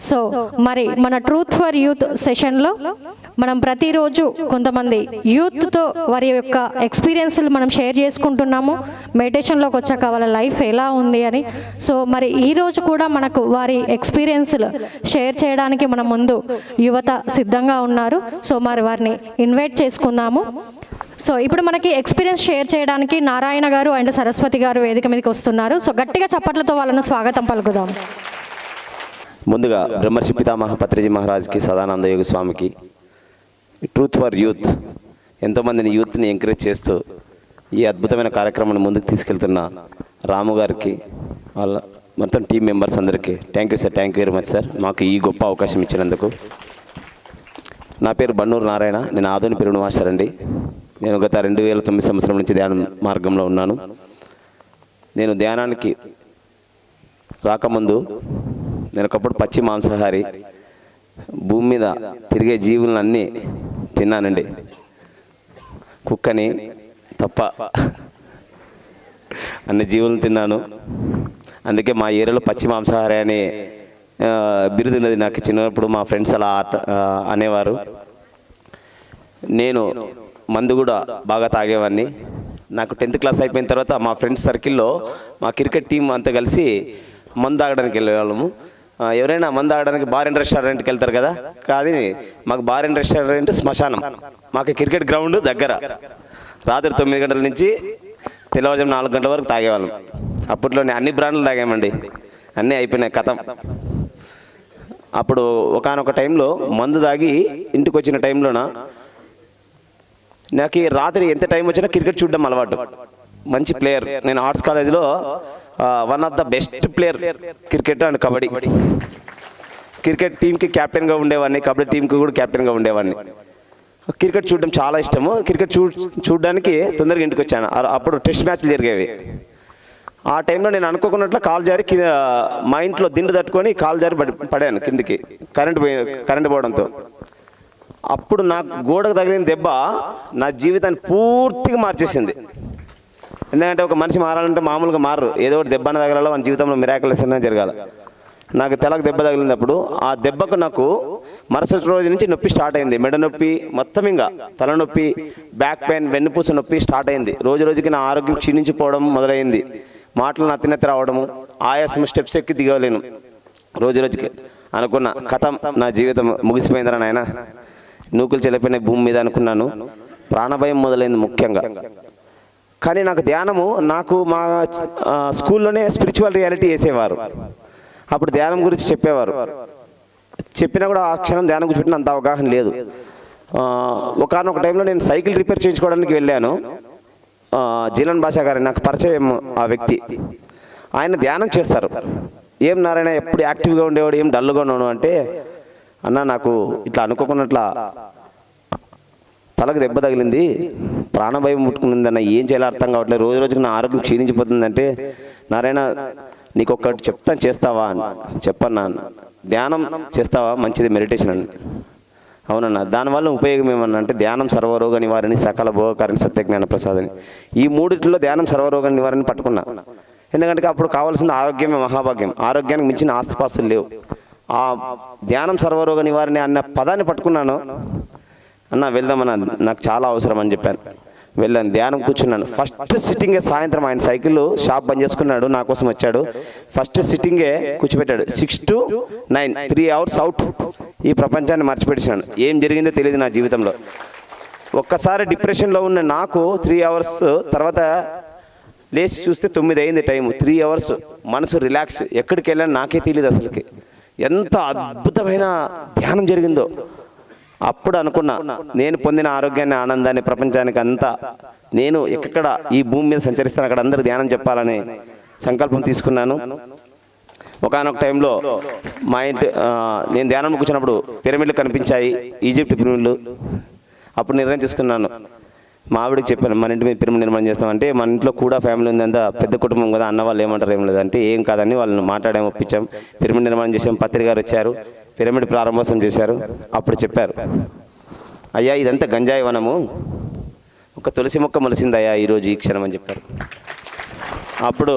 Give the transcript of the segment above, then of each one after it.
So మరి మన truth for youth సెషన్లో మనం ప్రతిరోజు కొంతమంది యూత్తో వారి యొక్క ఎక్స్పీరియన్స్లు మనం షేర్ చేసుకుంటున్నాము. మెడిటేషన్లోకి వచ్చాక వాళ్ళ లైఫ్ ఎలా ఉంది అని. సో మరి ఈరోజు కూడా మనకు వారి ఎక్స్పీరియన్స్లు షేర్ చేయడానికి మన ముందు యువత సిద్ధంగా ఉన్నారు. సో మరి వారిని ఇన్వైట్ చేసుకుందాము. సో ఇప్పుడు మనకి ఎక్స్పీరియన్స్ షేర్ చేయడానికి నారాయణ గారు అండ్ సరస్వతి గారు వేదిక మీదకి వస్తున్నారు. సో గట్టిగా చప్పట్లతో వాళ్ళను స్వాగతం పలుకుదాం. ముందుగా బ్రహ్మర్షి పితామహ పత్రిజీ మహారాజ్కి, సదానంద యోగి స్వామికి, ట్రూత్ ఫర్ యూత్ ఎంతోమందిని యూత్ని ఎంకరేజ్ చేస్తూ ఈ అద్భుతమైన కార్యక్రమాన్ని ముందుకు తీసుకెళ్తున్న రాము గారికి, వాళ్ళ మొత్తం టీం మెంబర్స్ అందరికీ thank you sir. Thank you very much sir, మాకు ఈ గొప్ప అవకాశం ఇచ్చినందుకు. నా పేరు బన్నూరు నారాయణ, నేను ఆధునిక పెరుగు మాస్టర్ అండి. నేను గత 2009 సంవత్సరం నుంచి ధ్యాన మార్గంలో ఉన్నాను. నేను ధ్యానానికి రాకముందు నేను ఒకప్పుడు పచ్చి మాంసాహారి, భూమి మీద తిరిగే జీవులను అన్నీ తిన్నానండి, కుక్కని తప్ప అన్ని జీవులను తిన్నాను. అందుకే మా ఏరియాలో పచ్చి మాంసాహారి అని బిరుదున్నది నాకు. చిన్నప్పుడు మా ఫ్రెండ్స్ అలా అనేవారు. నేను మందు కూడా బాగా తాగేవాడిని. నాకు 10th క్లాస్ అయిపోయిన తర్వాత మా ఫ్రెండ్స్ సర్కిల్లో మా క్రికెట్ టీం అంతా కలిసి మందు తాగడానికి వెళ్ళేవాళ్ళము. ఎవరైనా మందు తాగడానికి బార్ అండ్ రెస్టారెంట్కి వెళ్తారు కదా, కానీ మాకు బార్ అండ్ రెస్టారెంట్ శ్మశానం, మాకు క్రికెట్ గ్రౌండ్ దగ్గర. రాత్రి 9 గంటల నుంచి తెల్లవారుజాము 4 గంటల వరకు తాగేవాళ్ళం. అప్పట్లోనే అన్ని బ్రాండ్లు తాగామండి, అన్నీ అయిపోయినాయి, కథం. అప్పుడు ఒకానొక టైంలో మందు తాగి ఇంటికి వచ్చిన టైంలోన నాకు రాత్రి ఎంత టైం వచ్చినా క్రికెట్ చూడడం అలవాటు. మంచి ప్లేయర్ నేను ఆర్ట్స్ కాలేజ్లో one of the best player cricket and kabaddi. Cricket టీంకి క్యాప్టెన్గా ఉండేవాడిని, కబడ్డీ టీంకి కూడా క్యాప్టెన్గా ఉండేవాడిని. క్రికెట్ చూడడం చాలా ఇష్టము. క్రికెట్ చూడడానికి తొందరగా ఇంటికి వచ్చాను. అప్పుడు టెస్ట్ మ్యాచ్లు జరిగేవి. ఆ టైంలో నేను అనుకోకున్నట్లు కాలు జారి మా ఇంట్లో దిండు తట్టుకొని కాలు జారి పడాను కిందికి, కరెంటు పోవడంతో. అప్పుడు నాకు గోడకు తగిలిన దెబ్బ నా జీవితాన్ని పూర్తిగా మార్చేసింది. ఎందుకంటే ఒక మనిషి మారాలంటే మామూలుగా మారరు, ఏదో ఒకటి దెబ్బ తగలాలో మన జీవితంలో మిరాకిల్స్ అనేది జరగాలి. నాకు తెలకు దెబ్బ తగిలినప్పుడు ఆ దెబ్బకు నాకు మరుసటి రోజు నుంచి నొప్పి స్టార్ట్ అయింది. మెడ నొప్పి, మొత్తం ఇంకా తలనొప్పి, బ్యాక్ పెయిన్, వెన్నుపూస నొప్పి స్టార్ట్ అయింది. రోజు రోజుకి నా ఆరోగ్యం క్షీణించిపోవడం మొదలైంది. మాటలు నత్తి రావడము, ఆయాసం, స్టెప్స్ ఎక్కి దిగలేను. రోజు రోజుకి అనుకున్న కథం, నా జీవితం ముగిసిపోయిందిరా నాయన, నూకులు చెల్లిపోయిన భూమి మీద అనుకున్నాను. ప్రాణభయం మొదలైంది ముఖ్యంగా. కానీ నాకు ధ్యానము, నాకు మా స్కూల్లోనే స్పిరిచువల్ రియాలిటీ వేసేవారు. అప్పుడు ధ్యానం గురించి చెప్పేవారు. చెప్పినా కూడా ఆ క్షణం ధ్యానం గురించి పెట్టిన అంత అవగాహన లేదు. ఒకనొక టైంలో నేను సైకిల్ రిపేర్ చేయించుకోవడానికి వెళ్ళాను. జీలన్ భాషా గారు నాకు పరిచయం. ఆ వ్యక్తి ఆయన ధ్యానం చేస్తారు. ఏం నారాయణ ఎప్పుడు యాక్టివ్గా ఉండేవాడు, ఏం డల్గా ఉన్నాడు అంటే, అన్న నాకు ఇట్లా అనుకోకున్నట్లా తలకు దెబ్బ తగిలింది, ప్రాణభయం ముట్టుకుంది అన్న, ఏం చేయాలో అర్థం కావట్లేదు, రోజు రోజుకి నా ఆరోగ్యం క్షీణించిపోతుందంటే, నారాయణ నీకు ఒక్కటి చెప్తాను, చేస్తావా అని చెప్పన్నా. ధ్యానం చేస్తావా? మంచిది, మెడిటేషన్ అని. అవునన్నా. దానివల్ల ఉపయోగం ఏమన్నా అంటే, ధ్యానం సర్వరోగ నివారణ, సకల భోగకారిణి, సత్యజ్ఞాన ప్రసాదని. ఈ మూడిట్లో ధ్యానం సర్వరోగ నివారణ పట్టుకున్నా. ఎందుకంటే అప్పుడు కావాల్సిన ఆరోగ్యమే మహాభాగ్యం. ఆరోగ్యానికి మించిన ఆస్తిపాస్తులు లేవు. ఆ ధ్యానం సర్వరోగ నివారణ అన్న పదాన్ని పట్టుకున్నాను. అన్న వెళ్దామన్నా, నాకు చాలా అవసరం అని చెప్పాను. వెళ్ళాను, ధ్యానం కూర్చున్నాను. ఫస్ట్ సిట్టింగే సాయంత్రం ఆయన సైకిల్ షాప్ బంద్ చేసుకున్నాడు, నా కోసం వచ్చాడు. ఫస్ట్ సిట్టింగే కూర్చోబెట్టాడు. 6 to 9 3 hours అవుట్. ఈ ప్రపంచాన్ని మర్చిపెట్టినాను. ఏం జరిగిందో తెలియదు నా జీవితంలో. ఒక్కసారి డిప్రెషన్లో ఉన్న నాకు 3 hours తర్వాత లేచి చూస్తే 9 అయింది టైం. 3 hours మనసు రిలాక్స్. ఎక్కడికి వెళ్ళాను నాకే తెలియదు అసలుకి. ఎంత అద్భుతమైన ధ్యానం జరిగిందో. అప్పుడు అనుకున్నా, నేను పొందిన ఆరోగ్యాన్ని, ఆనందాన్ని ప్రపంచానికి అంతా, నేను ఎక్కడ ఈ భూమి మీద సంచరిస్తాను అక్కడ అందరూ ధ్యానం చెప్పాలని సంకల్పం తీసుకున్నాను. ఒకనొక టైంలో మా ఇంటి నేను ధ్యానం కూర్చున్నప్పుడు పిరమిడ్లు కనిపించాయి, ఈజిప్ట్ పిరమిడ్లు. అప్పుడు నిర్ణయం తీసుకున్నాను. మా ఆవిడకి చెప్పాను, మన ఇంటి మీద పిరమిడ్ నిర్మాణం చేస్తామంటే, మన ఇంట్లో కూడా ఫ్యామిలీ ఉందంతా, పెద్ద కుటుంబం కదా, అన్న వాళ్ళు ఏమంటారు ఏం లేదంటే, ఏం కాదని వాళ్ళని మాట్లాడాము, ఒప్పించాం. పిరమిడ్ నిర్మాణం చేసాం. పత్రి గారు వచ్చారు, పిరమిడ్ ప్రారంభోత్సవం చేశారు. అప్పుడు చెప్పారు, అయ్యా ఇదంతా గంజాయి వనము, ఒక తులసి మొక్క మొలిసిందయ్యా ఈరోజు ఈ క్షణం అని చెప్పారు. అప్పుడు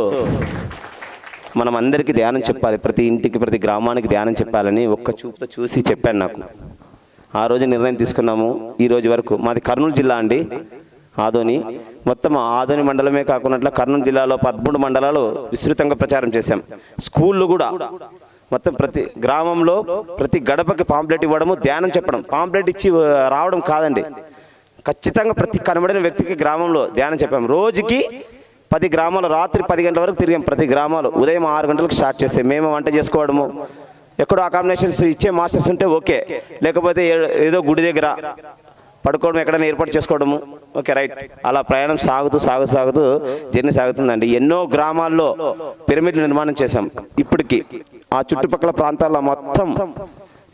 మనం అందరికీ ధ్యానం చెప్పాలి, ప్రతి ఇంటికి ప్రతి గ్రామానికి ధ్యానం చెప్పాలని ఒక్క చూపుతో చూసి చెప్పాను నాకు. ఆ రోజు నిర్ణయం తీసుకున్నాము. ఈ రోజు వరకు మాది కర్నూలు జిల్లా అండి, ఆదోని. మొత్తం ఆదోని మండలమే కాకుండా కర్నూలు జిల్లాలో 13 మండలాలు విస్తృతంగా ప్రచారం చేశాం. స్కూళ్ళు కూడా మొత్తం ప్రతి గ్రామంలో ప్రతి గడపకి పాంప్లెట్ ఇవ్వడము, ధ్యానం చెప్పడం. పాంప్లెట్ ఇచ్చి రావడం కాదండి, ఖచ్చితంగా ప్రతి కనబడిన వ్యక్తికి గ్రామంలో ధ్యానం చెప్పాము. రోజుకి 10 గ్రామాలు, రాత్రి 10 గంటల వరకు తిరిగాం. ప్రతి గ్రామాలు ఉదయం 6 గంటలకు స్టార్ట్ చేసాం. మేము వంట చేసుకోవడము, ఎక్కడో అకామిడేషన్స్ ఇచ్చే మాస్టర్స్ ఉంటే ఓకే, లేకపోతే ఏదో గుడి దగ్గర పడుకోవడం, ఎక్కడైనా ఏర్పాటు చేసుకోవడము, ఓకే రైట్. అలా ప్రయాణం సాగుతూ జర్నీ సాగుతుందండి. ఎన్నో గ్రామాల్లో పిరమిడ్లు నిర్మాణం చేశాం. ఇప్పటికీ ఆ చుట్టుపక్కల ప్రాంతాల్లో మొత్తం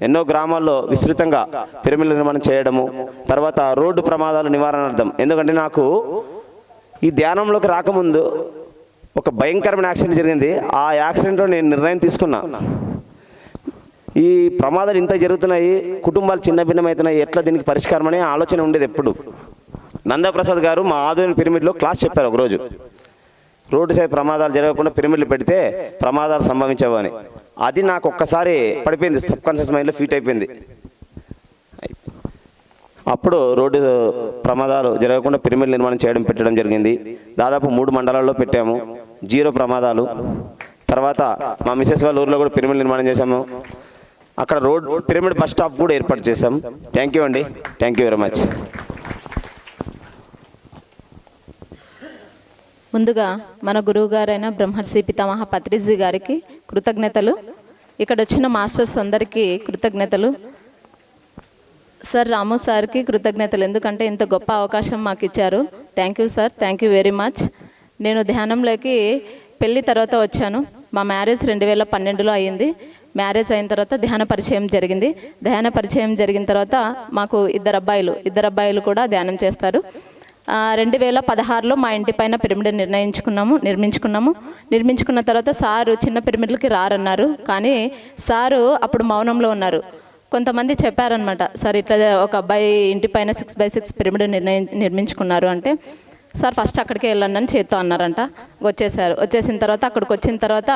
ఎన్నో గ్రామాల్లో విస్తృతంగా పిరమిడ్ల నిర్మాణం చేయడము. తర్వాత రోడ్డు ప్రమాదాల నివారణార్థం, ఎందుకంటే నాకు ఈ ధ్యానంలోకి రాకముందు ఒక భయంకరమైన యాక్సిడెంట్ జరిగింది. ఆ యాక్సిడెంట్లో నేను నిర్ణయం తీసుకున్నా, ఈ ప్రమాదాలు ఇంత జరుగుతున్నాయి, కుటుంబాలు చిన్న భిన్నమవుతున్నాయి, ఎట్లా దీనికి పరిష్కారం అనే ఆలోచన ఉండేది ఎప్పుడు. నందప్రసాద్ గారు మా ఆదోని పిరమిడ్లో క్లాస్ చెప్పారు ఒకరోజు. రోడ్డు సైడ్ ప్రమాదాలు జరగకుండా పిరమిడ్లు పెడితే ప్రమాదాలు సంభవించవు అని. అది నాకు ఒక్కసారి పడిపోయింది, సబ్ కాన్షియస్ మైండ్లో ఫీట్ అయిపోయింది. అప్పుడు రోడ్డు ప్రమాదాలు జరగకుండా పిరమిడ్ నిర్మాణం పెట్టడం జరిగింది. దాదాపు 3 మండలాల్లో పెట్టాము, 0 ప్రమాదాలు. తర్వాత మా మిసెస్ వాళ్ళ ఊర్లో కూడా పిరమిడ్ నిర్మాణం చేశాము. అక్కడ పిరమిడ్ బస్ స్టాప్ కూడా ఏర్పాటు చేశాం. థ్యాంక్ యూ అండి, థ్యాంక్ యూ వెరీ మచ్. ముందుగా మన గురువు గారైన బ్రహ్మర్షి పితామహ పత్రిజీ గారికి కృతజ్ఞతలు. ఇక్కడ వచ్చిన మాస్టర్స్ అందరికీ కృతజ్ఞతలు. సార్ రాము సార్కి కృతజ్ఞతలు, ఎందుకంటే ఇంత గొప్ప అవకాశం మాకు ఇచ్చారు. Thank you sir, thank you very much. నేను ధ్యానంలోకి పెళ్ళి తర్వాత వచ్చాను. మా మ్యారేజ్ 2012లో అయ్యింది. మ్యారేజ్ అయిన తర్వాత ధ్యాన పరిచయం జరిగింది. ధ్యాన పరిచయం జరిగిన తర్వాత మాకు ఇద్దరు అబ్బాయిలు కూడా ధ్యానం చేస్తారు. 2016లో మా ఇంటి పైన పిరమిడ్ నిర్మించుకున్న తర్వాత సారు చిన్న పిరమిడ్లకి రారన్నారు. కానీ సారు అప్పుడు మౌనంలో ఉన్నారు. కొంతమంది చెప్పారనమాట, సార్ ఇట్లా ఒక అబ్బాయి ఇంటి పైన 6x6 పిరమిడ్ నిర్మించుకున్నారు అంటే, సార్ ఫస్ట్ అక్కడికి వెళ్ళండి అని చేత్తో అన్నారంట. వచ్చేసిన తర్వాత అక్కడికి వచ్చిన తర్వాత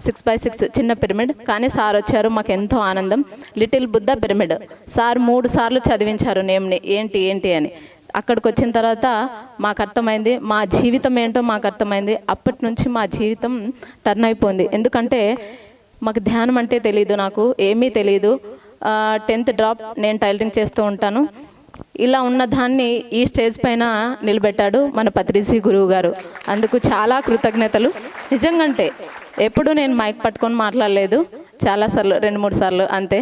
6x6 చిన్న పిరమిడ్. కానీ సార్ వచ్చారు, మాకు ఎంతో ఆనందం. లిటిల్ బుద్ధ పిరమిడ్ సార్ 3 సార్లు చదివించారు నేమ్ని, ఏంటి అని. అక్కడికి వచ్చిన తర్వాత మాకు అర్థమైంది, మా జీవితం ఏంటో మాకు అర్థమైంది. అప్పటి నుంచి మా జీవితం టర్న్ అయిపోయింది. ఎందుకంటే మాకు ధ్యానం అంటే తెలియదు, నాకు ఏమీ తెలియదు. 10th డ్రాప్, నేను టైలరింగ్ చేస్తూ ఉంటాను. ఇలా ఉన్న దాన్ని ఈ స్టేజ్ పైన నిలబెట్టాడు మన పత్రిజీ గురువు గారు. అందుకు చాలా కృతజ్ఞతలు. నిజంగంటే ఎప్పుడు నేను మైక్ పట్టుకొని మాట్లాడలేదు, చాలాసార్లు 2-3 సార్లు అంతే.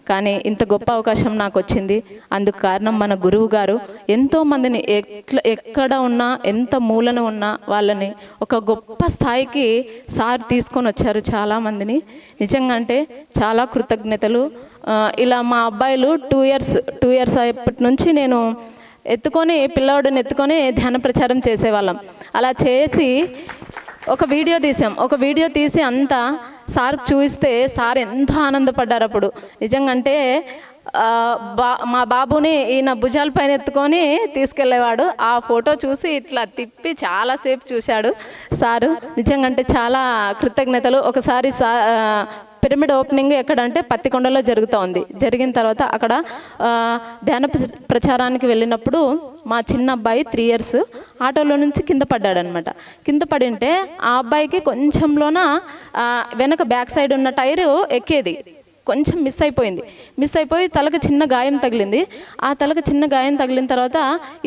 కానీ ఇంత గొప్ప అవకాశం నాకు వచ్చింది. అందుకు కారణం మన గురువు గారు. ఎంతోమందిని ఎక్కడ ఉన్నా, ఎంత మూలన ఉన్నా వాళ్ళని ఒక గొప్ప స్థాయికి సార్ తీసుకొని వచ్చారు చాలామందిని. నిజంగా అంటే చాలా కృతజ్ఞతలు. ఇలా మా అబ్బాయిలు 2 ఇయర్స్ అప్పటి నుంచి నేను పిల్లవాడిని ఎత్తుకొని ధ్యాన ప్రచారం చేసేవాళ్ళం. అలా చేసి ఒక వీడియో తీసి అంతా సార్కి చూపిస్తే సార్ ఎంతో ఆనందపడ్డారు అప్పుడు. నిజంగా మా బాబుని ఈయన భుజాల పైన ఎత్తుకొని తీసుకెళ్ళేవాడు. ఆ ఫోటో చూసి ఇట్లా తిప్పి చాలాసేపు చూశాడు సారు. నిజంగా చాలా కృతజ్ఞతలు. ఒకసారి పిరమిడ్ ఓపెనింగ్ ఎక్కడంటే పత్తికొండలో జరుగుతోంది. జరిగిన తర్వాత అక్కడ ధ్యాన ప్రచారానికి వెళ్ళినప్పుడు మా చిన్న అబ్బాయి 3 ఇయర్స్ ఆటోలో నుంచి కింద పడ్డాడనమాట. కింద పడింటే ఆ అబ్బాయికి కొంచెంలోన వెనక బ్యాక్ సైడ్ ఉన్న టైరు ఎక్కేది, కొంచెం మిస్ అయిపోయి తలకు చిన్న గాయం తగిలింది. ఆ తలకు చిన్న గాయం తగిలిన తర్వాత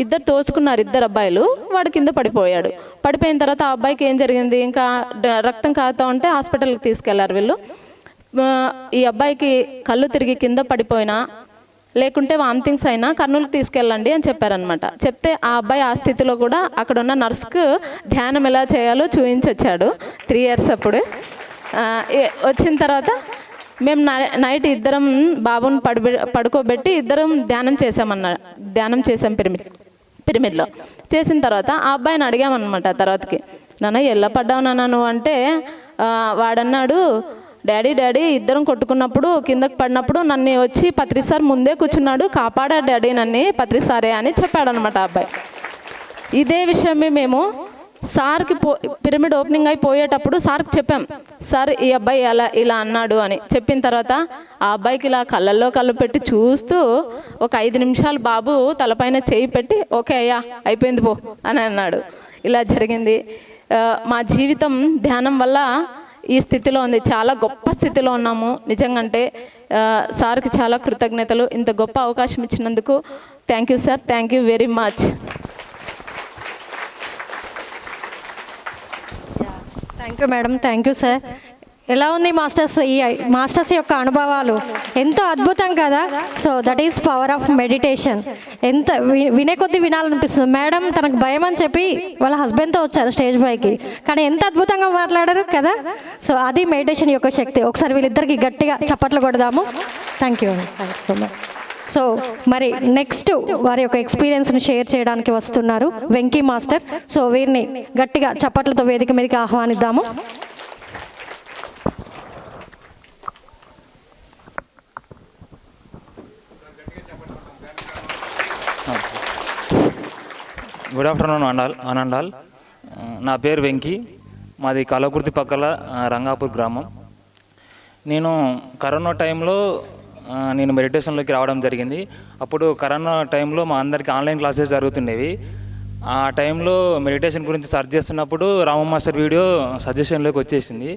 ఇద్దరు తోచుకున్నారు, 2 అబ్బాయిలు. వాడు కింద పడిపోయిన తర్వాత ఆ అబ్బాయికి ఏం జరిగింది, ఇంకా రక్తం కారుతూ ఉంటే హాస్పిటల్కి తీసుకెళ్లారు వీళ్ళు. ఈ అబ్బాయికి కళ్ళు తిరిగి కింద పడిపోయినా లేకుంటే వామిటింగ్స్ అయినా కర్నూలుకి తీసుకెళ్ళండి అని చెప్పారనమాట. చెప్తే ఆ అబ్బాయి ఆ స్థితిలో కూడా అక్కడ ఉన్న నర్స్కు ధ్యానం ఎలా చేయాలో చూపించొచ్చాడు. 3 ఇయర్స్ అప్పుడు. వచ్చిన తర్వాత మేము నైట్ ఇద్దరం బాబుని పడుకోబెట్టి ఇద్దరం ధ్యానం చేసాం పిరమిడ్లో. చేసిన తర్వాత ఆ అబ్బాయిని అడిగామన్నమాట తర్వాతకి, నాన్న ఎలా పడ్డావు నాన్న నువ్వు అంటే, వాడన్నాడు, డాడీ ఇద్దరం కొట్టుకున్నప్పుడు కిందకి పడినప్పుడు నన్ను వచ్చి పత్రి సార్ ముందే కూర్చున్నాడు, కాపాడా డాడీ నన్ను పత్రి సారే అని చెప్పాడనమాట ఆ అబ్బాయి. ఇదే విషయమే మేము సార్కి పిరమిడ్ ఓపెనింగ్ అయిపోయేటప్పుడు సార్కి చెప్పాం, సార్ ఈ అబ్బాయి ఇలా అన్నాడు అని. చెప్పిన తర్వాత ఆ అబ్బాయికి ఇలా కళ్ళల్లో కళ్ళు పెట్టి చూస్తూ ఒక 5 నిమిషాలు బాబు తలపైన చేయి పెట్టి ఓకే అయ్యా అయిపోయింది పో అని అన్నాడు. ఇలా జరిగింది. మా జీవితం ధ్యానం వల్ల ఈ స్థితిలో ఉంది. చాలా గొప్ప స్థితిలో ఉన్నాము. నిజంగంటే సార్కి చాలా కృతజ్ఞతలు. ఇంత గొప్ప అవకాశం ఇచ్చినందుకు thank you sir, thank you very much. Thank you madam, thank you sir. ఎలా ఉంది మాస్టర్స్, ఈ మాస్టర్స్ యొక్క అనుభవాలు ఎంతో అద్భుతం కదా. So that is power of meditation. ఎంత వినే కొద్దీ వినాలనిపిస్తుంది. మేడం తనకు భయం అని చెప్పి వాళ్ళ హస్బెండ్తో వచ్చారు స్టేజ్ పైకి, కానీ ఎంత అద్భుతంగా మాట్లాడారు కదా. సో అది మెడిటేషన్ యొక్క శక్తి. ఒకసారి వీళ్ళిద్దరికి గట్టిగా చప్పట్లు కొడదాము. Thank you so much. So మరి నెక్స్ట్ వారి యొక్క ఎక్స్పీరియన్స్ని షేర్ చేయడానికి వస్తున్నారు వెంకీ మాస్టర్. సో వీరిని గట్టిగా చప్పట్లతో వేదిక మీదకి ఆహ్వానిద్దాము. Good afternoon ఆనందాల్. నా పేరు వెంకీ, మాది కలకుర్తి పక్కల రంగాపూర్ గ్రామం. నేను కరోనా టైంలో నేను మెడిటేషన్లోకి రావడం జరిగింది. అప్పుడు కరోనా టైంలో మా అందరికీ ఆన్లైన్ క్లాసెస్ జరుగుతుండేవి. ఆ టైంలో మెడిటేషన్ గురించి సెర్చ్ చేస్తున్నప్పుడు రామ మాస్టర్ వీడియో సజెషన్లోకి వచ్చేసింది.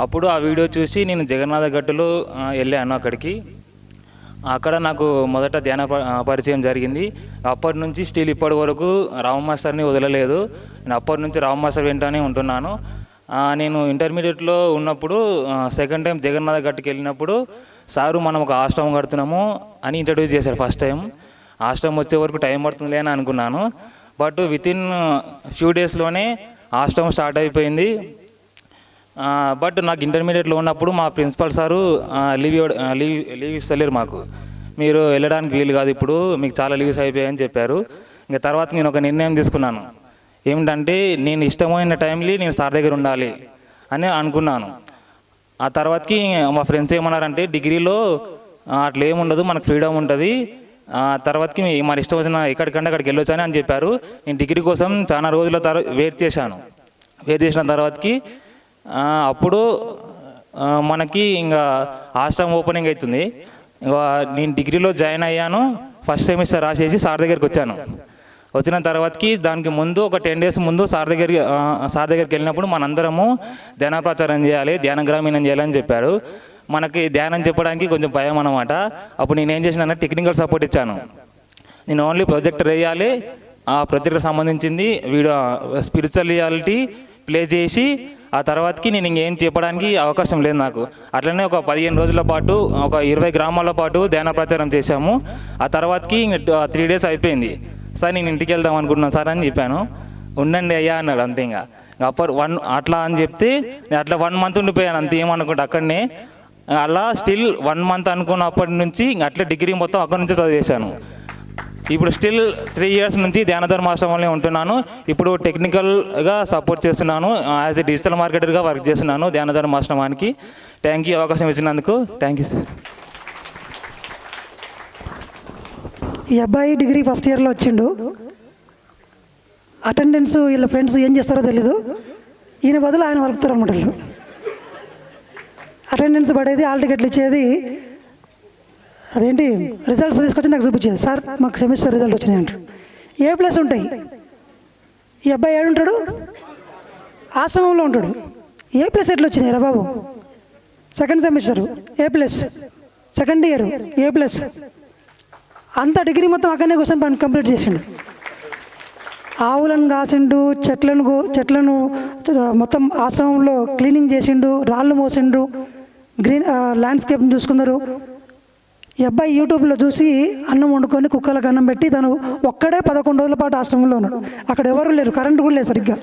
అప్పుడు ఆ వీడియో చూసి నేను జగన్నాథ గట్టులో వెళ్ళాను. అక్కడ నాకు మొదట ధ్యాన పరిచయం జరిగింది. అప్పటి నుంచి స్టిల్ ఇప్పటి వరకు రామ మాస్టర్ని వదలలేదు. నేను అప్పటి నుంచి రామ మాస్టర్ వెంటనే ఉంటున్నాను. నేను ఇంటర్మీడియట్లో ఉన్నప్పుడు సెకండ్ టైం జగన్నాథ గట్టుకి వెళ్ళినప్పుడు సారు మనం ఒక ఆశ్రమం కడుతున్నాము అని ఇంట్రడ్యూస్ చేశారు ఫస్ట్ టైం. ఆశ్రమం వచ్చే వరకు టైం పడుతుందిలే అని అనుకున్నాను. బట్ వితిన్ ఫ్యూ డేస్లోనే ఆశ్రమం స్టార్ట్ అయిపోయింది. బట్ నాకు ఇంటర్మీడియట్లో ఉన్నప్పుడు మా ప్రిన్సిపల్ సారు లీవ్ ఇస్తలేరు, మాకు మీరు వెళ్ళడానికి వీలు కాదు, ఇప్పుడు మీకు చాలా లీవ్స్ అయిపోయాయని చెప్పారు. ఇంకా తర్వాత నేను ఒక నిర్ణయం తీసుకున్నాను. ఏమిటంటే నేను ఇష్టమైన టైంలో నేను సార్ దగ్గర ఉండాలి అని అనుకున్నాను. ఆ తర్వాతకి మా ఫ్రెండ్స్ ఏమన్నారంటే డిగ్రీలో అట్లా ఏముండదు, మనకు ఫ్రీడమ్ ఉంటుంది, తర్వాతకి మన ఇష్టం వచ్చిన ఎక్కడికంటే అక్కడికి వెళ్ళొచ్చు అని చెప్పారు. నేను డిగ్రీ కోసం చాలా రోజుల వెయిట్ చేసిన తర్వాతకి అప్పుడు మనకి ఇంకా హాస్టల్ ఓపెనింగ్ అవుతుంది. ఇంకా నేను డిగ్రీలో జాయిన్ అయ్యాను. ఫస్ట్ సెమిస్టర్ రాసేసి సార్ దగ్గరికి వచ్చాను. వచ్చిన తర్వాతకి దానికి ముందు ఒక 10 days ముందు సార్ దగ్గరికి వెళ్ళినప్పుడు మనందరము ధ్యాన ప్రచారం చేయాలి, ధ్యాన గ్రామీణం చేయాలని చెప్పారు. మనకి ధ్యానం చెప్పడానికి కొంచెం భయం అన్నమాట. అప్పుడు నేను ఏం చేసినా టెక్నికల్ సపోర్ట్ ఇచ్చాను. నేను ఓన్లీ ప్రొజెక్టర్ వేయాలి, ఆ ప్రొజెక్టర్ సంబంధించింది వీడియో స్పిరిచువల్ రియాలిటీ ప్లే చేసి ఆ తర్వాతకి నేను ఇంకేం చెప్పడానికి అవకాశం లేదు నాకు. అట్లనే ఒక 15 రోజుల పాటు ఒక 20 గ్రామాల పాటు ధ్యాన ప్రచారం చేశాము. ఆ తర్వాతకి 3 days అయిపోయింది. సార్ నేను ఇంటికి వెళ్దాం అనుకుంటున్నాను సార్ అని చెప్పాను. ఉండండి అయ్యా అన్నాడు. అంతే ఇంకా అప్పుడు అట్లా అని చెప్తే నేను అట్లా 1 month ఉండిపోయాను. అంతే ఏమనుకుంటా అక్కడనే. అలా స్టిల్ 1 month అనుకున్నప్పటి నుంచి అట్లా డిగ్రీ మొత్తం అక్కడి నుంచి చదివేశాను. ఇప్పుడు స్టిల్ 3 years నుంచి ధ్యానధర్మ ఆశ్రమంలో ఉంటున్నాను. ఇప్పుడు టెక్నికల్గా సపోర్ట్ చేస్తున్నాను. యాజ్ ఎ డిజిటల్ మార్కెటర్గా వర్క్ చేస్తున్నాను ధ్యానధర్మ ఆశ్రమానికి. థ్యాంక్ యూ అవకాశం ఇచ్చినందుకు. Thank you sir. ఈ అబ్బాయి డిగ్రీ ఫస్ట్ ఇయర్లో వచ్చిండు. అటెండెన్స్ వీళ్ళ ఫ్రెండ్స్ ఏం చేస్తారో తెలీదు, ఈయన బదులు ఆయన వలుపుతారు అనమాట. వీళ్ళు అటెండెన్స్ పడేది, హాల్ టికెట్లు ఇచ్చేది, అదేంటి రిజల్ట్స్ తీసుకొచ్చి నాకు చూపించేది. సార్ మాకు సెమిస్టర్ రిజల్ట్ వచ్చినాయి అంటారు. A+ ఉంటాయి. ఈ అబ్బాయి ఏడుంటాడు, ఆశ్రమంలో ఉంటాడు. A+ ఎట్లా వచ్చినాయి రా బాబు? Second semester A+, second year A+, అంతా డిగ్రీ మొత్తం అక్కడనే కూర్చొని కంప్లీట్ చేసిండు. ఆవులను కాసిండు, చెట్లను మొత్తం ఆశ్రమంలో క్లీనింగ్ చేసిండు, రాళ్ళు మోసిండు, గ్రీన్ ల్యాండ్స్కేప్ని చూసుకున్నారు. ఈ అబ్బాయి యూట్యూబ్లో చూసి అన్నం వండుకొని కుక్కలకు అన్నం పెట్టి తను ఒక్కడే 11 రోజుల పాటు ఆశ్రమంలో ఉన్నాడు. అక్కడ ఎవరు లేరు, కరెంటు కూడా లేదు సరిగ్గా.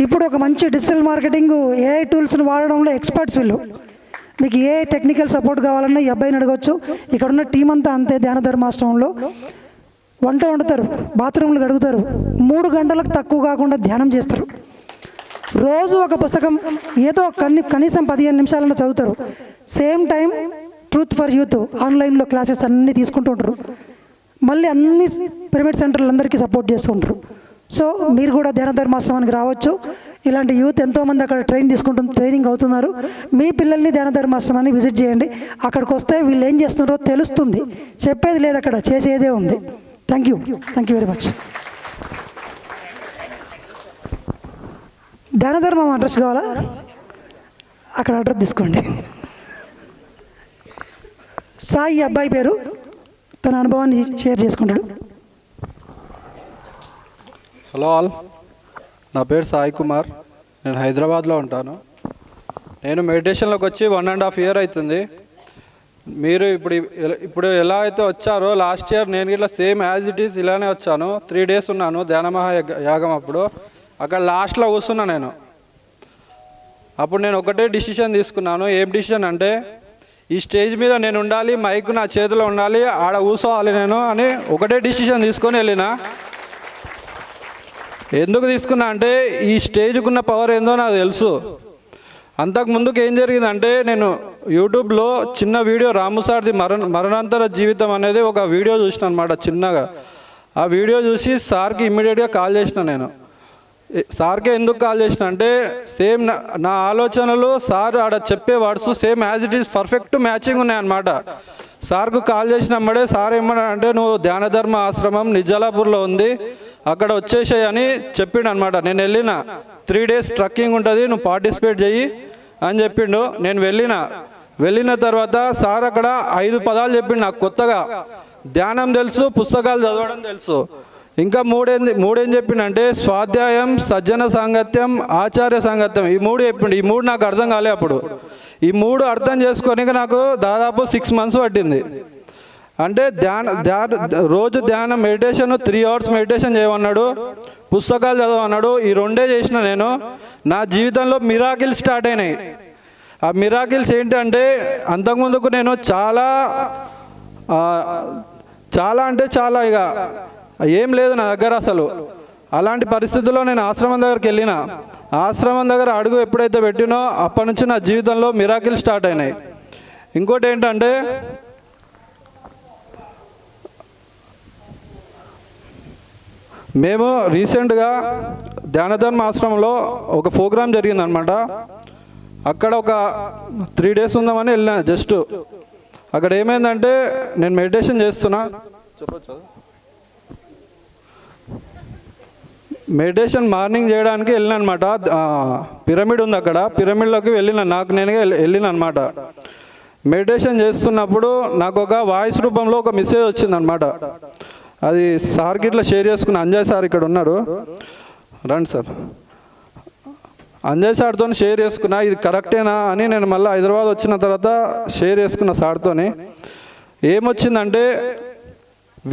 ఇప్పుడు ఒక మంచి డిజిటల్ మార్కెటింగ్ AI టూల్స్ని వాడడంలో ఎక్స్పర్ట్స్ వీళ్ళు. మీకు ఏ టెక్నికల్ సపోర్ట్ కావాలన్నా ఈ అబ్బాయిని అడగవచ్చు. ఇక్కడ ఉన్న టీం అంతా అంతే. ధ్యాన ధర్మాశ్రమంలో వంట వండుతారు, బాత్రూమ్లు కడుగుతారు, 3 గంటలకు తక్కువ కాకుండా ధ్యానం చేస్తారు. రోజు ఒక పుస్తకం ఏదో కనీసం 15 నిమిషాలన్నా చదువుతారు. Same time truth for youth ఆన్లైన్లో క్లాసెస్ అన్నీ తీసుకుంటూ ఉంటారు. మళ్ళీ అన్ని పిరమిడ్ సెంటర్లు అందరికీ సపోర్ట్ చేస్తూ ఉంటారు. సో మీరు కూడా ధ్యాన ధర్మాశ్రమానికి రావచ్చు. ఇలాంటి యూత్ ఎంతోమంది అక్కడ ట్రైనింగ్ అవుతున్నారు. మీ పిల్లల్ని ధ్యాన ధర్మాశ్రమాన్ని విజిట్ చేయండి. అక్కడికి వస్తే వీళ్ళు ఏం చేస్తున్నారో తెలుస్తుంది. చెప్పేది లేదు, అక్కడ చేసేదే ఉంది. Thank you very much. ధ్యాన ధర్మం అడ్రస్ కావాలా? అక్కడ అడ్రస్ తీసుకోండి. సాయి అబ్బాయి పేరు, తన అనుభవాన్ని షేర్ చేసుకుంటాడు. హలో ఆల్, నా పేరు సాయి కుమార్. నేను హైదరాబాద్లో ఉంటాను. నేను మెడిటేషన్లోకి వచ్చి 1.5 year అవుతుంది. మీరు ఇప్పుడు ఎలా అయితే వచ్చారో లాస్ట్ ఇయర్ నేను ఇట్లా సేమ్ యాజ్ ఇట్ ఈస్ ఇలానే వచ్చాను. 3 days ఉన్నాను ధ్యాన మహాయాగం. అప్పుడు అక్కడ లాస్ట్లో కూర్చున్నా నేను. అప్పుడు నేను ఒకటే డిసిషన్ తీసుకున్నాను. ఏం డిసిషన్ అంటే, ఈ స్టేజ్ మీద నేను ఉండాలి, మైక్ నా చేతిలో ఉండాలి, ఆడ కూర్చోవాలి నేను అని ఒకటే డిసిషన్ తీసుకొని వెళ్ళిన. ఎందుకు తీసుకున్నా అంటే, ఈ స్టేజ్కి ఉన్న పవర్ ఏందో నాకు తెలుసు. అంతకుముందుకు ఏం జరిగిందంటే, నేను యూట్యూబ్లో చిన్న వీడియో రాము సార్ది మరణాంతర జీవితం అనేది ఒక వీడియో చూసిన అనమాట చిన్నగా. ఆ వీడియో చూసి సార్కి ఇమ్మీడియట్గా కాల్ చేసిన. నేను సార్కే ఎందుకు కాల్ చేసిన అంటే, సేమ్ నా ఆలోచనలు సార్ ఆడ చెప్పే words same as it is perfect matching ఉన్నాయన్నమాట. సార్కు కాల్ చేసినప్పుడే సార్ ఏమన్నాడంటే, నువ్వు ధ్యాన ధర్మ ఆశ్రమం నిజాలాపూర్లో ఉంది, అక్కడ వచ్చేసాయి అని చెప్పిండు అనమాట. నేను వెళ్ళిన 3 days ట్రక్కింగ్ ఉంటుంది, నువ్వు పార్టిసిపేట్ చెయ్యి అని చెప్పిండు. నేను వెళ్ళిన తర్వాత సార్ అక్కడ 5 పదాలు చెప్పిండు నాకు కొత్తగా. ధ్యానం తెలుసు, పుస్తకాలు చదవడం తెలుసు, ఇంకా మూడేం చెప్పిండంటే స్వాధ్యాయం, సజ్జన సాంగత్యం, ఆచార్య సాంగత్యం. ఈ 3 చెప్పిండు. ఈ 3 నాకు అర్థం కాలే అప్పుడు. ఈ 3 అర్థం చేసుకొని నాకు దాదాపు 6 months పట్టింది. అంటే రోజు ధ్యానం మెడిటేషన్ 3 hours మెడిటేషన్ చేయమన్నాడు, పుస్తకాలు చదవన్నాడు. ఈ 2 చేసిన నేను. నా జీవితంలో మిరాకిల్స్ స్టార్ట్ అయినాయి. ఆ మిరాకిల్స్ ఏంటంటే, అంతకుముందుకు నేను చాలా అంటే చాలా ఇక ఏం లేదు నా దగ్గర అసలు. అలాంటి పరిస్థితుల్లో నేను ఆశ్రమం దగ్గరికి వెళ్ళిన. ఆశ్రమం దగ్గర అడుగు ఎప్పుడైతే పెట్టినో అప్పటి నుంచి నా జీవితంలో మిరాకిల్ స్టార్ట్ అయినాయి. ఇంకోటి ఏంటంటే, మేము రీసెంట్గా ధ్యానధర్మ ఆశ్రమంలో ఒక ప్రోగ్రాం జరిగిందనమాట. అక్కడ ఒక 3 days ఉందామని వెళ్ళినా. జస్ట్ అక్కడ ఏమైందంటే, నేను మెడిటేషన్ చేస్తున్నా, చెప్పచ్చు, మెడిటేషన్ మార్నింగ్ చేయడానికి వెళ్ళిన అనమాట. పిరమిడ్ ఉంది అక్కడ, పిరమిడ్లోకి వెళ్ళిన అనమాట. మెడిటేషన్ చేస్తున్నప్పుడు నాకు ఒక వాయిస్ రూపంలో ఒక మెసేజ్ వచ్చిందనమాట. అది సార్కి ఇట్లా షేర్ చేసుకున్న. అంజయ్ సార్ ఇక్కడ ఉన్నారు, రండి సార్. అంజయ్ సార్తో షేర్ చేసుకున్నా, ఇది కరెక్టేనా అని. నేను మళ్ళీ హైదరాబాద్ వచ్చిన తర్వాత షేర్ చేసుకున్న సార్తోని. ఏమొచ్చిందంటే,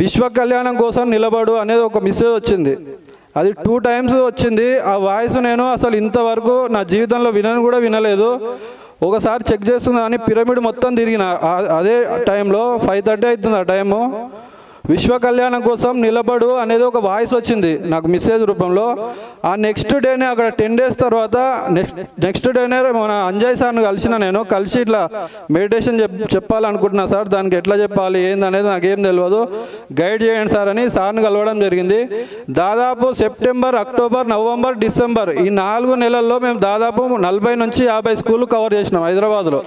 విశ్వ కళ్యాణం కోసం నిలబడు అనేది ఒక మెసేజ్ వచ్చింది. అది 2 times వచ్చింది. ఆ వాయిస్ నేను అసలు ఇంతవరకు నా జీవితంలో వినలేదు. ఒకసారి చెక్ చేస్తుందని పిరమిడ్ మొత్తం తిరిగిన. అదే టైంలో 5:30 అవుతుంది ఆ టైము. విశ్వ కళ్యాణం కోసం నిలబడు అనేది ఒక వాయిస్ వచ్చింది నాకు మెసేజ్ రూపంలో. ఆ నెక్స్ట్ డేనే అక్కడ 10 days తర్వాత నెక్స్ట్ డేనే మన అంజయ్ సార్ని కలిసి ఇట్లా మెడిటేషన్ చెప్పాలనుకుంటున్నా సార్, దానికి ఎట్లా చెప్పాలి ఏంది అనేది నాకేం తెలియదు, గైడ్ చేయండి సార్ అని సార్ని కలవడం జరిగింది. దాదాపు సెప్టెంబర్, అక్టోబర్, నవంబర్, డిసెంబర్ ఈ 4 నెలల్లో మేము దాదాపు 40 నుంచి 50 స్కూళ్ళు కవర్ చేసినాం హైదరాబాద్లో.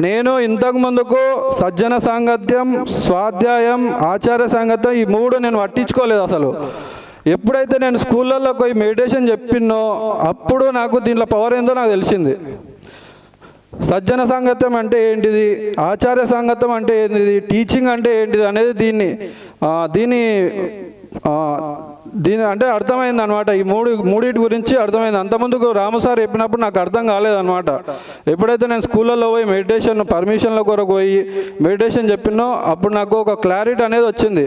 నేను ఇంతకు ముందుకు సజ్జన సాంగత్యం, స్వాధ్యాయం, ఆచార్య సాంగత్యం ఈ 3 నేను పట్టించుకోలేదు అసలు. ఎప్పుడైతే నేను స్కూళ్ళల్లో పోయి మెడిటేషన్ చెప్పినో అప్పుడు నాకు దీంట్లో పవర్ ఏందో నాకు తెలిసింది. సజ్జన సాంగత్యం అంటే ఏంటిది, ఆచార్య సాంగత్యం అంటే ఏంటిది, టీచింగ్ అంటే ఏంటిది అనేది దీని అంటే అర్థమైంది అనమాట. ఈ మూడింటి గురించి అర్థమైంది. అంతకుముందుకు రాము సార్ చెప్పినప్పుడు నాకు అర్థం కాలేదన్నమాట. ఎప్పుడైతే నేను స్కూళ్ళల్లో పోయి మెడిటేషన్ పర్మిషన్ల కొరకు పోయి మెడిటేషన్ చెప్పినో అప్పుడు నాకు ఒక క్లారిటీ అనేది వచ్చింది.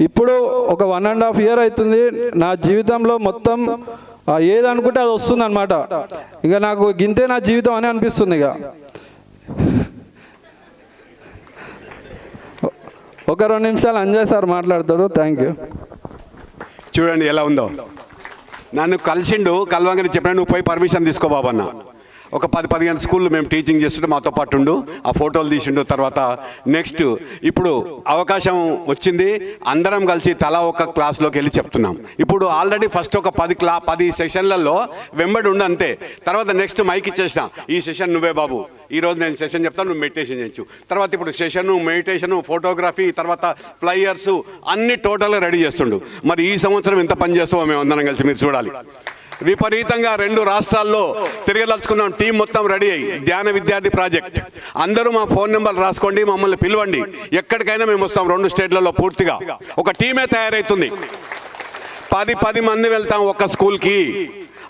ఇప్పుడు ఒక 1.5 year అవుతుంది. నా జీవితంలో మొత్తం ఏదనుకుంటే అది వస్తుంది అనమాట. ఇక నాకు గింతే నా జీవితం అని అనిపిస్తుంది. ఇక ఒక 2 నిమిషాలు అంజయ్ సార్ మాట్లాడతాడు. Thank you. చూడండి ఎలా ఉందో. నన్ను కలిసిండు, కలవంగానే చెప్పిన నువ్వు పోయి పర్మిషన్ తీసుకో బాబు అన్న. ఒక 10-15 స్కూళ్ళు మేము టీచింగ్ చేస్తుంటే మాతో పాటు ఉండు, ఆ ఫోటోలు తీసిండు. తర్వాత నెక్స్ట్ ఇప్పుడు అవకాశం వచ్చింది, అందరం కలిసి తలా ఒక క్లాస్లోకి వెళ్ళి చెప్తున్నాం. ఇప్పుడు ఆల్రెడీ ఫస్ట్ ఒక 10 సెషన్లలో వెంబడి ఉండు అంతే. తర్వాత నెక్స్ట్ మైక్ ఇచ్చేసినా, ఈ సెషన్ నువ్వే బాబు, ఈరోజు నేను సెషన్ చెప్తాను, నువ్వు మెడిటేషన్ చేయొచ్చు. తర్వాత ఇప్పుడు సెషను, మెడిటేషను, ఫోటోగ్రఫీ, తర్వాత ఫ్లైయర్స్ అన్ని టోటల్గా రెడీ చేస్తుండు. మరి ఈ సంవత్సరం ఎంత పని చేస్తామో మేము అందరం కలిసి మీరు చూడాలి. విపరీతంగా 2 రాష్ట్రాల్లో తిరగదలుచుకున్నాం. టీం మొత్తం రెడీ అయ్యి ధ్యాన విద్యార్థి ప్రాజెక్ట్. అందరూ మా ఫోన్ నెంబర్ రాసుకోండి, మమ్మల్ని పిలవండి, ఎక్కడికైనా మేము వస్తాం. 2 స్టేట్లలో పూర్తిగా ఒక టీమే తయారవుతుంది. 10 మంది వెళ్తాం ఒక స్కూల్కి.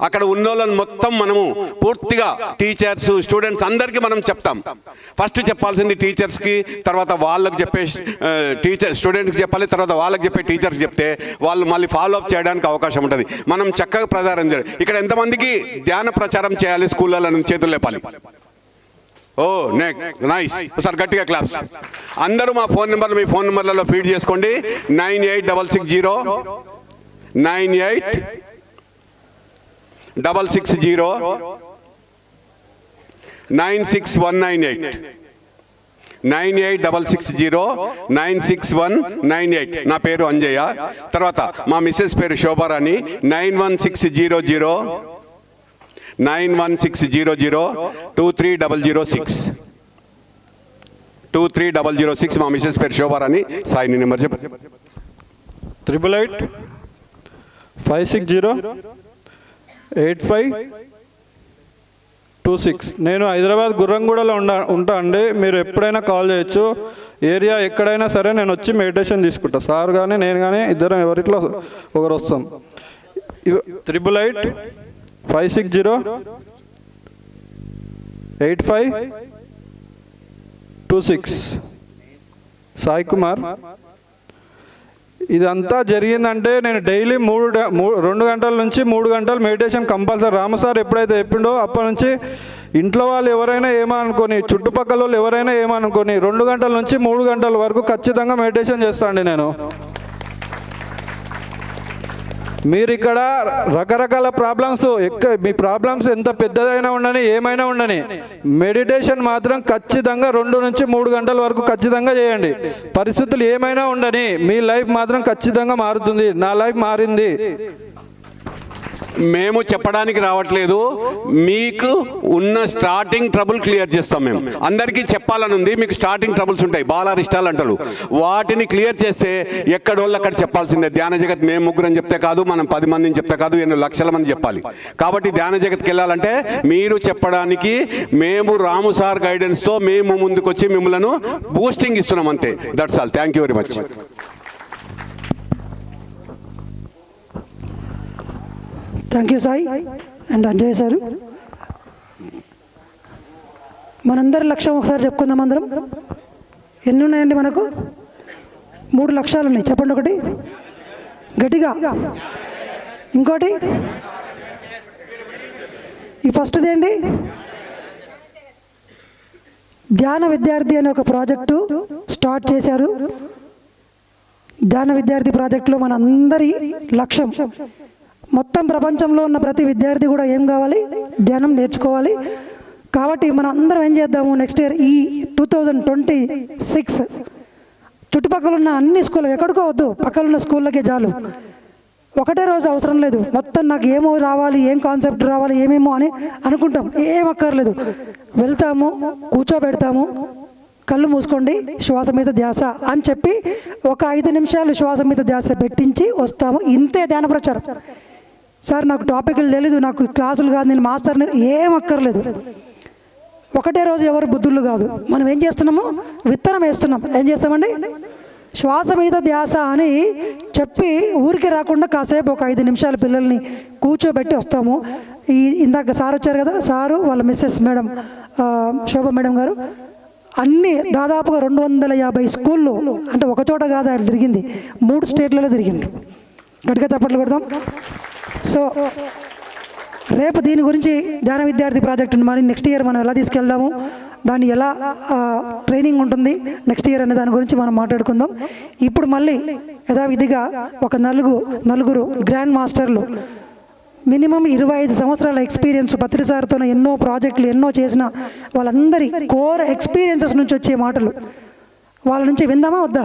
అక్కడ ఉన్నోళ్ళని మొత్తం మనము పూర్తిగా టీచర్స్, స్టూడెంట్స్ అందరికీ మనం చెప్తాం. ఫస్ట్ చెప్పాల్సింది టీచర్స్కి, తర్వాత వాళ్ళకి చెప్పే స్టూడెంట్స్కి చెప్పాలి, తర్వాత వాళ్ళకి చెప్పే టీచర్స్ చెప్తే వాళ్ళు మళ్ళీ ఫాలో అప్ చేయడానికి అవకాశం ఉంటుంది. మనం చక్కగా ప్రచారం చేయాలి. ఇక్కడ ఎంతమందికి ధ్యాన ప్రచారం చేయాలి స్కూళ్ళలో నుంచి చేతులు లేపాలి? ఓ నైస్, ఒకసారి గట్టిగా క్లాప్స్. అందరూ మా ఫోన్ నెంబర్లు మీ ఫోన్ నెంబర్లలో ఫీడ్ చేసుకోండి. 9860 98 660 96198 9860 96198. నా పేరు అంజయ్య. తర్వాత మా మిస్సెస్ పేరు శోభారాణి. 91600 23006 23006. మా మిస్సెస్ పేరు శోభారాణి. సాయి నెంబర్ చెప్పు. 888 560 8526. నేను హైదరాబాద్ గుర్రంగూడలో ఉంటా అండి. మీరు ఎప్పుడైనా కాల్ చేయొచ్చు. ఏరియా ఎక్కడైనా సరే నేను వచ్చి మెడిటేషన్ తీసుకుంటా. సార్ కానీ నేను కానీ ఇద్దరం ఎవరిట్లో ఒకరు వస్తాం. 888 560 8526. సాయి కుమార్. ఇదంతా జరిగిందంటే నేను డైలీ 2 గంటల నుంచి 3 గంటలు మెడిటేషన్ కంపల్సరీ. రామసార్ ఎప్పుడైతే చెప్పిండో అప్పటి నుంచి ఇంట్లో వాళ్ళు ఎవరైనా ఏమనుకొని, చుట్టుపక్కల వాళ్ళు ఎవరైనా ఏమనుకొని 2 గంటల నుంచి 3 గంటల వరకు ఖచ్చితంగా మెడిటేషన్ చేస్తాండి నేను. మీరు ఇక్కడ రకరకాల ప్రాబ్లమ్స్, మీ ప్రాబ్లమ్స్ ఎంత పెద్దదైనా ఉండని, ఏమైనా ఉండని, మెడిటేషన్ మాత్రం ఖచ్చితంగా 2 నుంచి 3 గంటల వరకు ఖచ్చితంగా చేయండి. పరిస్థితులు ఏమైనా ఉండని మీ లైఫ్ మాత్రం ఖచ్చితంగా మారుతుంది. నా లైఫ్ మారింది. మేము చెప్పడానికి రావట్లేదు, మీకు ఉన్న స్టార్టింగ్ ట్రబుల్ క్లియర్ చేస్తాం. మేము అందరికీ చెప్పాలని ఉంది. మీకు స్టార్టింగ్ ట్రబుల్స్ ఉంటాయి, బాలారిష్టాలు అంటారు, వాటిని క్లియర్ చేస్తే ఎక్కడోళ్ళు అక్కడ చెప్పాల్సిందే. ధ్యాన జగత్ మేము 3 చెప్తే కాదు, మనం 10 మందిని చెప్తే కాదు, 8 లక్షల మంది చెప్పాలి. కాబట్టి ధ్యాన జగత్కి వెళ్ళాలంటే మీరు చెప్పడానికి మేము రాము సార్ గైడెన్స్తో మేము ముందుకొచ్చి మిమ్మల్ని బూస్టింగ్ ఇస్తున్నాం అంతే. That's all. Thank you very much. Thank you Sai and Anjay sir. మనందరి లక్ష్యం ఒకసారి చెప్పుకుందాం అందరం. ఎన్ని ఉన్నాయండి మనకు? 3 లక్ష్యాలు ఉన్నాయి. చెప్పండి. ఒకటి గట్టిగా, ఇంకోటి ఈ ఫస్ట్ది ఏంటి? ధ్యాన విద్యార్థి అనే ఒక ప్రాజెక్టు స్టార్ట్ చేశారు. ధ్యాన విద్యార్థి ప్రాజెక్టులో మన అందరి లక్ష్యం, మొత్తం ప్రపంచంలో ఉన్న ప్రతి విద్యార్థి కూడా ఏం కావాలి? ధ్యానం నేర్చుకోవాలి. కాబట్టి మనం అందరం ఏం చేద్దాము, నెక్స్ట్ ఇయర్ ఈ 2026 చుట్టుపక్కల ఉన్న అన్ని స్కూళ్ళకి, ఎక్కడికోవద్దు, పక్కన ఉన్న స్కూళ్ళకే చాలు. ఒకటే రోజు అవసరం లేదు. మొత్తం నాకు ఏమో రావాలి, ఏం కాన్సెప్ట్ రావాలి, ఏమేమో అని అనుకుంటాం. ఏం అక్కర్లేదు. వెళ్తాము, కూర్చోబెడతాము, కళ్ళు మూసుకోండి, శ్వాస మీద ధ్యాస అని చెప్పి ఒక 5 నిమిషాలు శ్వాస మీద ధ్యాస పెట్టించి వస్తాము. ఇంతే ధ్యాన ప్రచారం. సార్ నాకు టాపిక్లు తెలీదు, నాకు క్లాసులు కాదు, నేను మాస్టర్ని, ఏం అక్కర్లేదు. ఒకటే రోజు ఎవరు బుద్ధులు కాదు. మనం ఏం చేస్తున్నాము? విత్తనం వేస్తున్నాం. ఏం చేస్తామండి? శ్వాస మీద ధ్యాస అని చెప్పి ఊరికి రాకుండా కాసేపు ఒక 5 నిమిషాలు పిల్లల్ని కూర్చోబెట్టి వస్తాము. ఇందాక సార్ వచ్చారు కదా, సారు వాళ్ళ మిస్సెస్ మేడం శోభ మేడం గారు అన్ని దాదాపుగా 250 స్కూళ్ళు, అంటే ఒక చోట కాదు ఆయన తిరిగింది, 3 స్టేట్లలో తిరిగిండ్రు. గట్టిగా చప్పట్లు కొడదాం. సో రేపు దీని గురించి ధ్యాన విద్యార్థి ప్రాజెక్టుని మరి నెక్స్ట్ ఇయర్ మనం ఎలా తీసుకెళ్దాము, దాన్ని ఎలా ట్రైనింగ్ ఉంటుంది నెక్స్ట్ ఇయర్ అనే దాని గురించి మనం మాట్లాడుకుందాం. ఇప్పుడు మళ్ళీ యథావిధిగా ఒక నలుగురు గ్రాండ్ మాస్టర్లు మినిమం 25 సంవత్సరాల ఎక్స్పీరియన్స్ పత్రి సార్తో ఎన్నో ప్రాజెక్టులు ఎన్నో చేసిన వాళ్ళందరి కోర్ ఎక్స్పీరియన్సెస్ నుంచి వచ్చే మాటలు వాళ్ళ నుంచి విందామా వద్దా?